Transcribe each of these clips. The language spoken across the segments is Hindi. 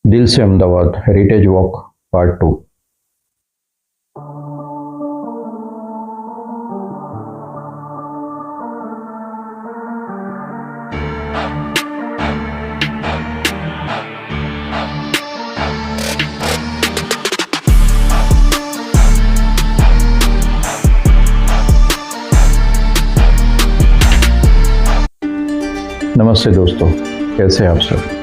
दिल से अहमदाबाद हेरिटेज वॉक पार्ट 2। नमस्ते दोस्तों, कैसे हैं आप सब।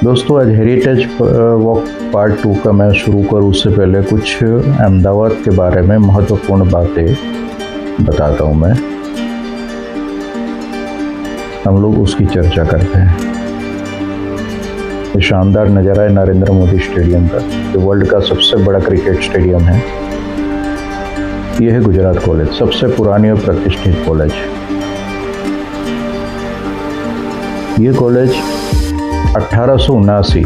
दोस्तों, आज हेरिटेज वॉक पार्ट 2 का मैं शुरू करूँ उससे पहले कुछ अहमदाबाद के बारे में महत्वपूर्ण बातें बताता हूँ। मैं हम लोग उसकी चर्चा करते हैं। ये शानदार नज़ारा है नरेंद्र मोदी स्टेडियम का, जो वर्ल्ड का सबसे बड़ा क्रिकेट स्टेडियम है। ये है गुजरात कॉलेज, सबसे पुरानी और प्रतिष्ठित कॉलेज। ये कॉलेज 1879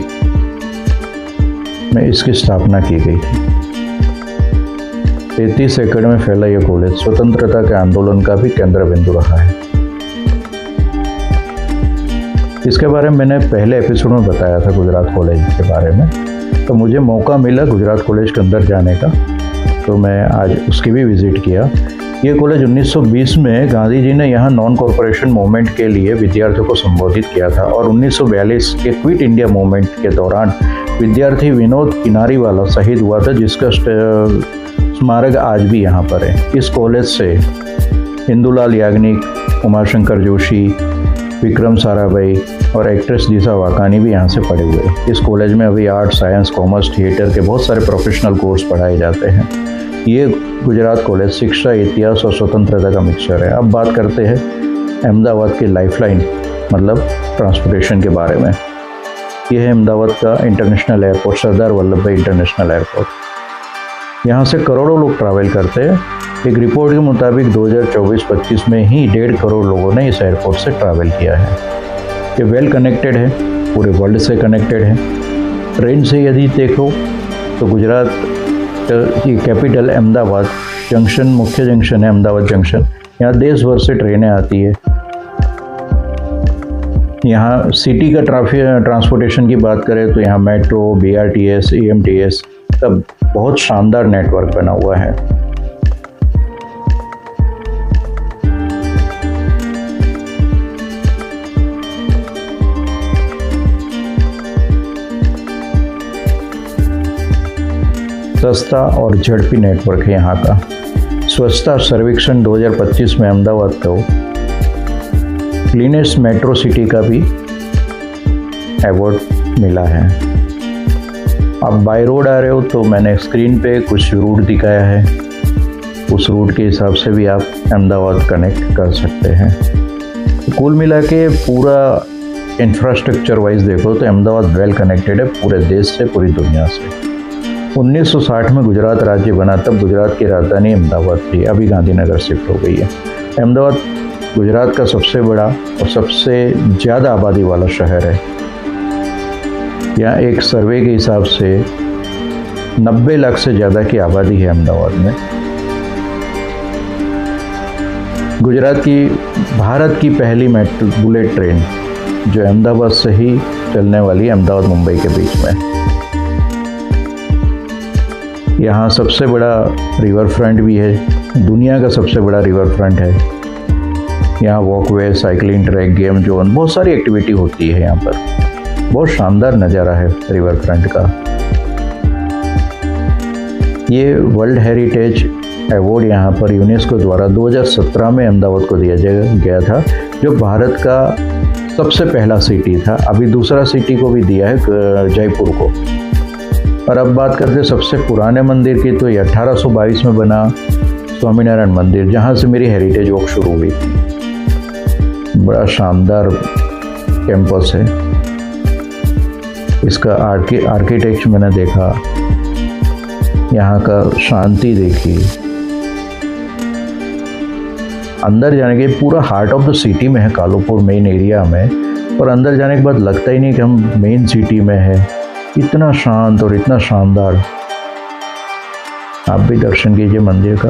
में इसकी स्थापना की गई थी। 33 एकड़ में फैला यह कॉलेज स्वतंत्रता के आंदोलन का भी केंद्र बिंदु रहा है। इसके बारे में मैंने पहले एपिसोड में बताया था, गुजरात कॉलेज के बारे में। तो मुझे मौका मिला गुजरात कॉलेज के अंदर जाने का, तो मैं आज उसकी भी विजिट किया। ये कॉलेज 1920 में गांधी जी ने यहाँ नॉन कॉरपोरेशन मूवमेंट के लिए विद्यार्थियों को संबोधित किया था, और 1942 के क्विट इंडिया मूवमेंट के दौरान विद्यार्थी विनोद किनारीवाला शहीद हुआ था, जिसका स्मारक आज भी यहाँ पर है। इस कॉलेज से इंदुलाल याग्निक, उमाशंकर जोशी, विक्रम साराभाई और एक्ट्रेस दिशा वाकानी भी यहाँ से पढ़े हुए। इस कॉलेज में अभी आर्ट, साइंस, कॉमर्स, थिएटर के बहुत सारे प्रोफेशनल कोर्स पढ़ाए जाते हैं। ये गुजरात कॉलेज शिक्षा, इतिहास और स्वतंत्रता का मिक्सचर है। अब बात करते हैं अहमदाबाद की लाइफलाइन मतलब ट्रांसपोर्टेशन के बारे में। यह है अहमदाबाद का इंटरनेशनल एयरपोर्ट, सरदार वल्लभ भाई इंटरनेशनल एयरपोर्ट। यहाँ से करोड़ों लोग ट्रैवल करते हैं। एक रिपोर्ट के मुताबिक 2024-25 में ही 1.5 करोड़ लोगों ने इस एयरपोर्ट से ट्रैवल किया है। ये वेल कनेक्टेड है, पूरे वर्ल्ड से कनेक्टेड है। ट्रेन से यदि देखो तो गुजरात की कैपिटल अहमदाबाद जंक्शन, मुख्य जंक्शन है अहमदाबाद जंक्शन। यहाँ देश भर से ट्रेनें आती है। यहाँ सिटी का ट्रांसपोर्टेशन की बात करें तो यहाँ मेट्रो, BRTS, EMTS का बहुत शानदार नेटवर्क बना हुआ है। सस्ता और झड़पी नेटवर्क है यहाँ का। स्वच्छता सर्वेक्षण 2025 में अहमदाबाद को क्लीनेस्ट मेट्रो सिटी का भी अवार्ड मिला है। आप बाय रोड आ रहे हो तो मैंने स्क्रीन पे कुछ रूट दिखाया है, उस रूट के हिसाब से भी आप अहमदाबाद कनेक्ट कर सकते हैं। तो कुल मिला के पूरा इंफ्रास्ट्रक्चर वाइज देखो तो अहमदाबाद वेल कनेक्टेड है पूरे देश से, पूरी दुनिया से। 1960 में गुजरात राज्य बना, तब गुजरात की राजधानी अहमदाबाद थी, अभी गांधीनगर शिफ्ट हो गई है। अहमदाबाद गुजरात का सबसे बड़ा और सबसे ज़्यादा आबादी वाला शहर है। यहाँ एक सर्वे के हिसाब से 90 लाख से ज़्यादा की आबादी है अहमदाबाद में। भारत की पहली मेट्रो बुलेट ट्रेन जो अहमदाबाद से ही चलने वाली है, अहमदाबाद मुंबई के बीच में। यहाँ सबसे बड़ा रिवर फ्रंट भी है, दुनिया का सबसे बड़ा रिवर फ्रंट है। यहाँ walkway, cycling track, game zone, बहुत सारी एक्टिविटी होती है यहाँ पर। बहुत शानदार नज़ारा है रिवर फ्रंट का। ये वर्ल्ड हेरिटेज अवार्ड यहाँ पर यूनेस्को द्वारा 2017 में अहमदाबाद को दिया गया था, जो भारत का सबसे पहला सिटी था। अभी दूसरा सिटी को भी दिया है, जयपुर को। और अब बात करते हैं सबसे पुराने मंदिर की, तो ये 1822 में बना स्वामीनारायण मंदिर, जहाँ से मेरी हेरिटेज वॉक शुरू हुई थी। बड़ा शानदार कैंपस है। इसका आर्किटेक्चर मैंने देखा, यहाँ का शांति देखी। अंदर जाने के पूरा हार्ट ऑफ द सिटी में है, कालूपुर मेन एरिया में, और अंदर जाने के बाद लगता ही नहीं कि हम मेन सिटी में है। इतना शांत और इतना शानदार। आप भी दर्शन कीजिए मंदिर का।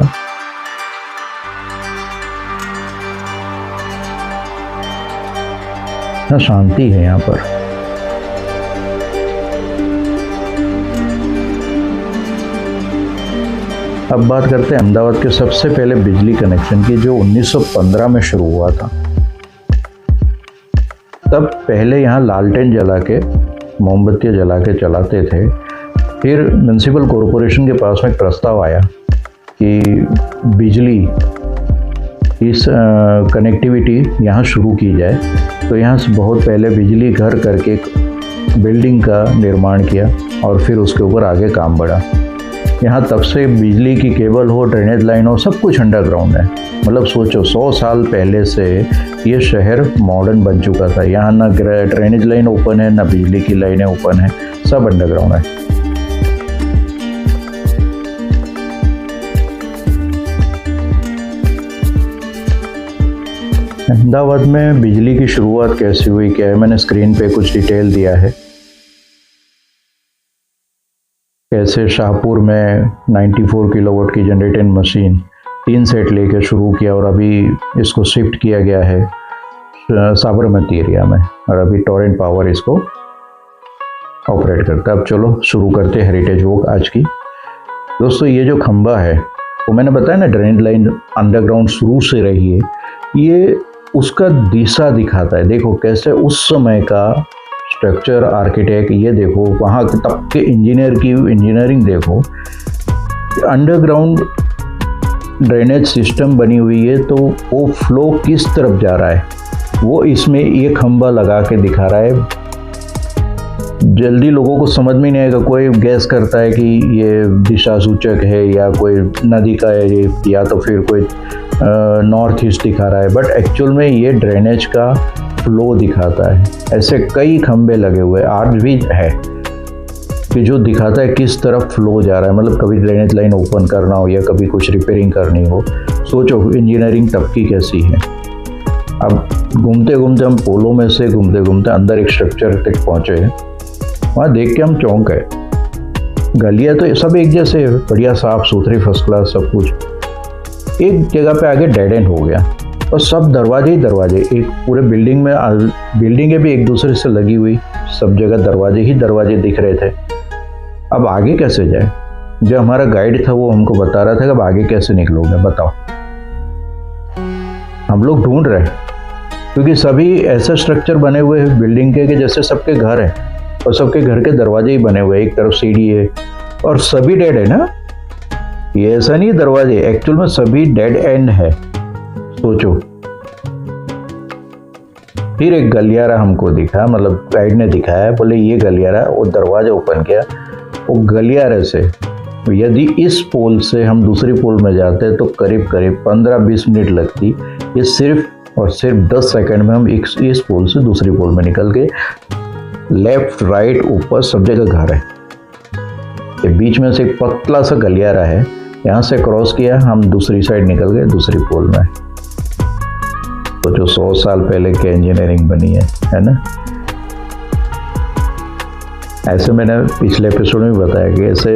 इतना शांति है यहाँ पर। अब बात करते हैं अहमदाबाद के सबसे पहले बिजली कनेक्शन की, जो 1915 में शुरू हुआ था। तब पहले यहाँ लालटेन जला के, मोमबत्तियाँ जला के चलाते थे। फिर म्यूनसिपल कॉरपोरेशन के पास में एक प्रस्ताव आया कि बिजली इस कनेक्टिविटी यहाँ शुरू की जाए। तो यहाँ से बहुत पहले बिजली घर करके एक बिल्डिंग का निर्माण किया और फिर उसके ऊपर आगे काम बढ़ा। यहाँ तब से बिजली की केबल हो, ड्रेनेज लाइन हो, सब कुछ अंडरग्राउंड है। मतलब सोचो 100 साल पहले से ये शहर मॉडर्न बन चुका था। यहाँ ना ड्रेनेज लाइन ओपन है, ना बिजली की लाइनें ओपन है, सब अंडरग्राउंड है। अहमदाबाद में बिजली की शुरुआत कैसे हुई, क्या है, मैंने स्क्रीन पे कुछ डिटेल दिया है। कैसे शाहपुर में 94 किलोवाट की जनरेटिंग मशीन 3 सेट लेके शुरू किया और अभी इसको शिफ्ट किया गया है साबरमती एरिया में, और अभी टोरेंट पावर इसको ऑपरेट करता है। अब चलो शुरू करते हैं हेरिटेज वॉक आज की। दोस्तों, ये जो खंबा है वो मैंने बताया ना, ड्रेनेज लाइन अंडरग्राउंड शुरू से रही है, ये उसका दिशा दिखाता है। देखो कैसे उस समय का स्ट्रक्चर, आर्किटेक्ट, ये देखो वहाँ तब के इंजीनियर की इंजीनियरिंग देखो। अंडरग्राउंड ड्रेनेज सिस्टम बनी हुई है, तो वो फ्लो किस तरफ जा रहा है वो इसमें ये खंबा लगा के दिखा रहा है। जल्दी लोगों को समझ में नहीं आएगा, कोई गैस करता है कि ये दिशा सूचक है या कोई नदी का है ये, या तो फिर कोई नॉर्थ ईस्ट दिखा रहा है, बट एक्चुअल में ये ड्रेनेज का फ्लो दिखाता है। ऐसे कई खंबे लगे हुए आज भी है कि जो दिखाता है किस तरफ फ्लो जा रहा है। मतलब कभी ड्रेनेज लाइन ओपन करना हो या कभी कुछ रिपेयरिंग करनी हो, सोचो इंजीनियरिंग तब की कैसी है। अब घूमते घूमते हम पोलों में से घूमते घूमते अंदर एक स्ट्रक्चर तक पहुँचे हैं। वहाँ देख के हम चौंक गए। गलियाँ तो सब एक जैसे है, बढ़िया साफ सुथरी फर्स्ट क्लास सब कुछ। एक जगह पे आगे डेड एंड हो गया और सब दरवाजे ही दरवाजे, एक पूरे बिल्डिंग में, बिल्डिंगें भी एक दूसरे से लगी हुई, सब जगह दरवाजे ही दरवाजे दिख रहे थे। अब आगे कैसे जाए? जो हमारा गाइड था वो हमको बता रहा था कि अब आगे कैसे निकलोगे बताओ। हम लोग ढूंढ रहे, क्योंकि सभी ऐसे स्ट्रक्चर बने हुए हैं बिल्डिंग के कि जैसे सबके घर है और सबके घर के दरवाजे ही बने हुए हैं। एक तरफ सीढ़ी है और सभी डेड है ना, ये ऐसा नहीं दरवाजे, एक्चुअल में सभी डेड एंड है। सोचो। फिर एक गलियारा हमको दिखा, मतलब गाइड ने दिखाया, बोले ये गलियारा, वो दरवाजा ओपन किया। वो गलियारे से यदि इस पोल से हम दूसरी पोल में जाते तो करीब करीब 15-20 मिनट लगती। ये सिर्फ और सिर्फ 10 सेकंड में हम इस पोल से दूसरी पोल में निकल गए। लेफ्ट राइट ऊपर सब जगह घर है। ये बीच में से एक पतला सा गलियारा है, यहाँ से क्रॉस किया, हम दूसरी साइड निकल गए दूसरी पोल में। तो जो 100 साल पहले की इंजीनियरिंग बनी है ना। ऐसे मैंने पिछले एपिसोड में बताया कि ऐसे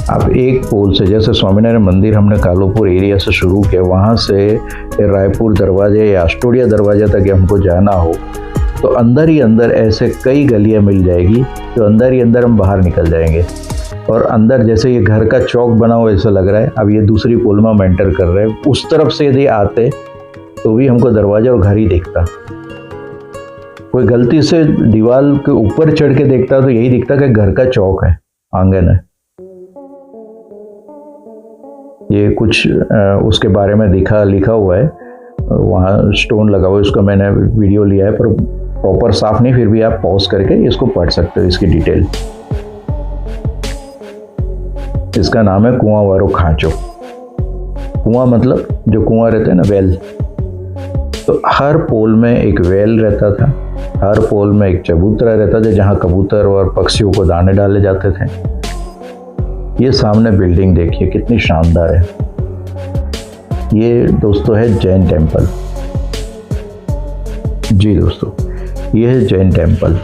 आप एक पोल से, जैसे स्वामीनारायण मंदिर हमने कालूपुर एरिया से शुरू किया, वहाँ से रायपुर दरवाजे या अष्टोडिया दरवाजे तक हमको जाना हो तो अंदर ही अंदर ऐसे कई गलियाँ मिल जाएगी, जो अंदर ही अंदर हम बाहर निकल जाएंगे। और अंदर जैसे ये घर का चौक बना हुआ ऐसा लग रहा है। अब ये दूसरी पोल में हम एंटर कर रहे हैं, उस तरफ से यदि आते तो भी हमको दरवाजा और घर ही दिखता। कोई गलती से दीवार के ऊपर चढ़ के देखता तो यही दिखता कि घर का चौक है, आंगन है। ये कुछ उसके बारे में लिखा हुआ है, वहाँ स्टोन लगा हुआ है, उसका मैंने वीडियो लिया है, पर प्रॉपर साफ नहीं, फिर भी आप पॉज करके इसको पढ़ सकते हो, इसकी डिटेल। इसका नाम है कुआं वारो खांचो। कुआं मतलब जो कुआं रहते हैं ना, वेल। तो हर पोल में एक वेल रहता था, हर पोल में एक चबूतरा रहता था जहाँ कबूतर और पक्षियों को दाने डाले जाते थे। ये सामने बिल्डिंग देखिए कितनी शानदार है। ये दोस्तों है जैन टेम्पल। जी दोस्तों, ये है जैन टेम्पल।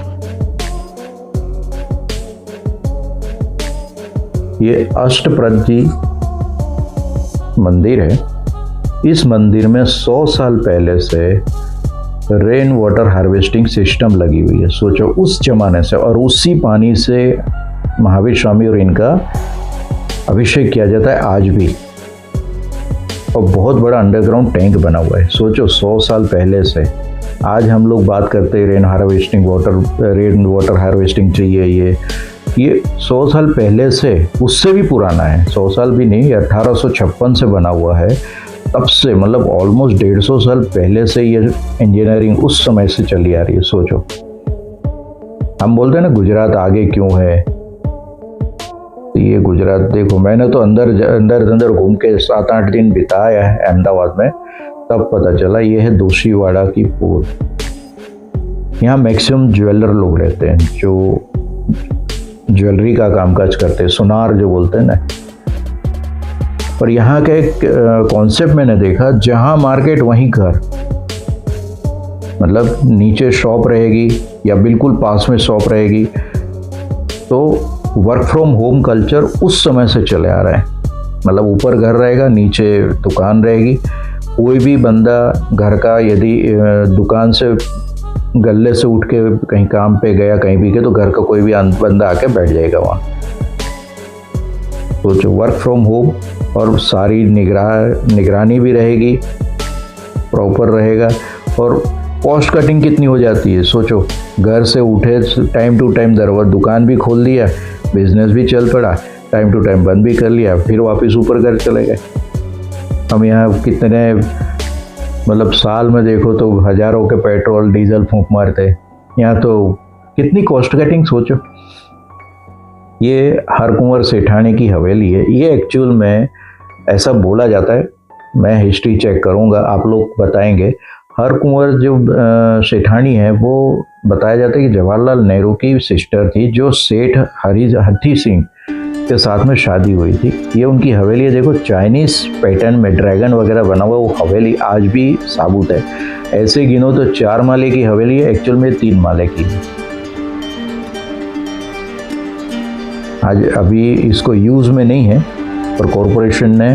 ये अष्टप्रजी मंदिर है। इस मंदिर में 100 साल पहले से रेन वाटर हार्वेस्टिंग सिस्टम लगी हुई है। सोचो उस जमाने से, और उसी पानी से महावीर स्वामी और इनका अभिषेक किया जाता है आज भी। और बहुत बड़ा अंडरग्राउंड टैंक बना हुआ है। सोचो 100 साल पहले से आज हम लोग बात करते हैं रेन वाटर हार्वेस्टिंग चाहिए। ये 100 साल पहले से, उससे भी पुराना है। 100 साल भी नहीं, 1856 से बना हुआ है। तब से मतलब ऑलमोस्ट 150 साल पहले से ये इंजीनियरिंग उस समय से चली आ रही है। सोचो, हम बोलते हैं ना गुजरात आगे क्यों है, तो ये गुजरात देखो, मैंने तो अंदर घूम के 7-8 दिन बिताया है अहमदाबाद में, तब पता चला ये है दोशीवाड़ा की पोल। यहाँ मैक्सिमम ज्वेलर लोग रहते हैं जो ज्वेलरी का कामकाज करते हैं, सुनार जो बोलते हैं ना। और यहाँ का एक कॉन्सेप्ट मैंने देखा, जहाँ मार्केट वहीं घर, मतलब नीचे शॉप रहेगी या बिल्कुल पास में शॉप रहेगी। तो वर्क फ्रॉम होम कल्चर उस समय से चले आ रहा है। मतलब ऊपर घर रहेगा, नीचे दुकान रहेगी। कोई भी बंदा घर का यदि दुकान से गले से उठ के कहीं काम पे गया, कहीं भी गया, तो घर का कोई भी बंदा आके बैठ जाएगा वहाँ। तो जो वर्क फ्रॉम होम और सारी निगरानी भी रहेगी, प्रॉपर रहेगा। और कॉस्ट कटिंग कितनी हो जाती है सोचो, घर से उठे टाइम टू टाइम दुकान भी खोल दिया, बिजनेस भी चल पड़ा, टाइम टू टाइम बंद भी कर लिया, फिर वापस ऊपर घर चले गए। हम यहाँ कितने मतलब साल में देखो तो हज़ारों के पेट्रोल डीजल फूंक मारते हैं। यहाँ तो कितनी कॉस्ट कटिंग सोचो। ये हरकुंवर सेठानी की हवेली है। ये एक्चुअल में ऐसा बोला जाता है, मैं हिस्ट्री चेक करूँगा, आप लोग बताएंगे। हरकुंवर जो सेठानी है वो बताया जाता है कि जवाहरलाल नेहरू की सिस्टर थी, जो सेठ हथी सिंह के साथ में शादी हुई थी। ये उनकी हवेली है। देखो चाइनीज पैटर्न में ड्रैगन वगैरह बना हुआ, वो हवेली आज भी साबुत है। ऐसे गिनो तो 4 माले की हवेली है, एक्चुअल में 3 माले की है। आज अभी इसको यूज़ में नहीं है, और कॉरपोरेशन ने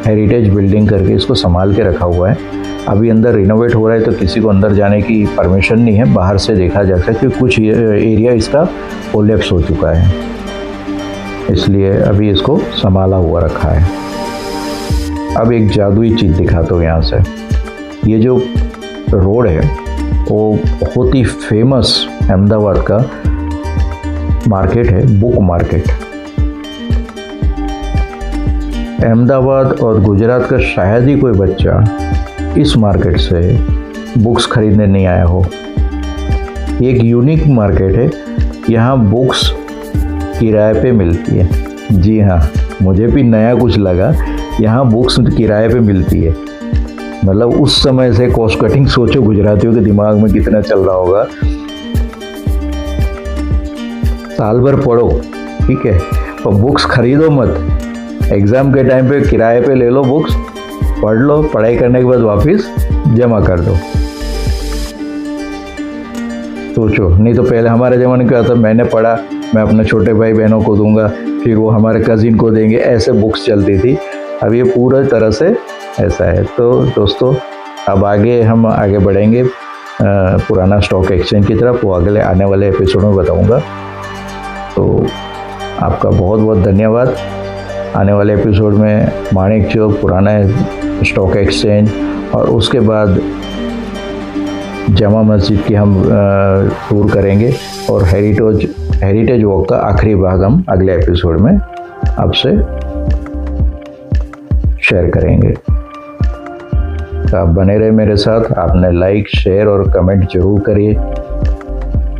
हेरिटेज बिल्डिंग करके इसको संभाल के रखा हुआ है। अभी अंदर रिनोवेट हो रहा है, तो किसी को अंदर जाने की परमिशन नहीं है, बाहर से देखा जा सकता है, क्योंकि कुछ एरिया इसका कोलैप्स हो चुका है, इसलिए अभी इसको संभाला हुआ रखा है। अब एक जादुई चीज़ दिखाता हूँ यहाँ से। ये जो रोड है वो बहुत ही फेमस अहमदाबाद का मार्केट है, बुक मार्केट। अहमदाबाद और गुजरात का शायद ही कोई बच्चा इस मार्केट से बुक्स खरीदने नहीं आया हो। एक यूनिक मार्केट है, यहाँ बुक्स किराए पे मिलती है। जी हाँ, मुझे भी नया कुछ लगा, यहाँ बुक्स किराए पे मिलती है। मतलब उस समय से कॉस्ट कटिंग सोचो गुजरातियों के दिमाग में कितना चल रहा होगा। साल भर पढ़ो, ठीक है, और बुक्स खरीदो मत। एग्ज़ाम के टाइम पे किराए पे ले लो बुक्स, पढ़ लो, पढ़ाई करने के बाद वापस जमा कर दो। सोचो, नहीं तो पहले हमारे ज़माने क्या था, मैंने पढ़ा, मैं अपने छोटे भाई बहनों को दूंगा, फिर वो हमारे कज़िन को देंगे, ऐसे बुक्स चलती थी। अब ये पूरी तरह से ऐसा है। तो दोस्तों, अब हम आगे बढ़ेंगे पुराना स्टॉक एक्सचेंज की तरफ, वो अगले आने वाले एपिसोड में बताऊंगा। तो आपका बहुत बहुत धन्यवाद। आने वाले एपिसोड में माणिक चौक, पुराना स्टॉक एक्सचेंज, और उसके बाद जामा मस्जिद की हम टूर करेंगे, और हेरिटेज वॉक का आखिरी भाग हम अगले एपिसोड में आपसे शेयर करेंगे। तो आप बने रहे मेरे साथ। आपने लाइक, शेयर और कमेंट जरूर करिए।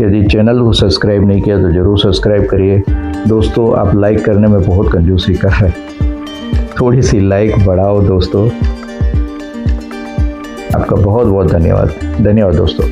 यदि चैनल को सब्सक्राइब नहीं किया तो ज़रूर सब्सक्राइब करिए। दोस्तों, आप लाइक करने में बहुत कंजूसी कर रहे हैं, थोड़ी सी लाइक बढ़ाओ दोस्तों। आपका बहुत बहुत धन्यवाद दोस्तों।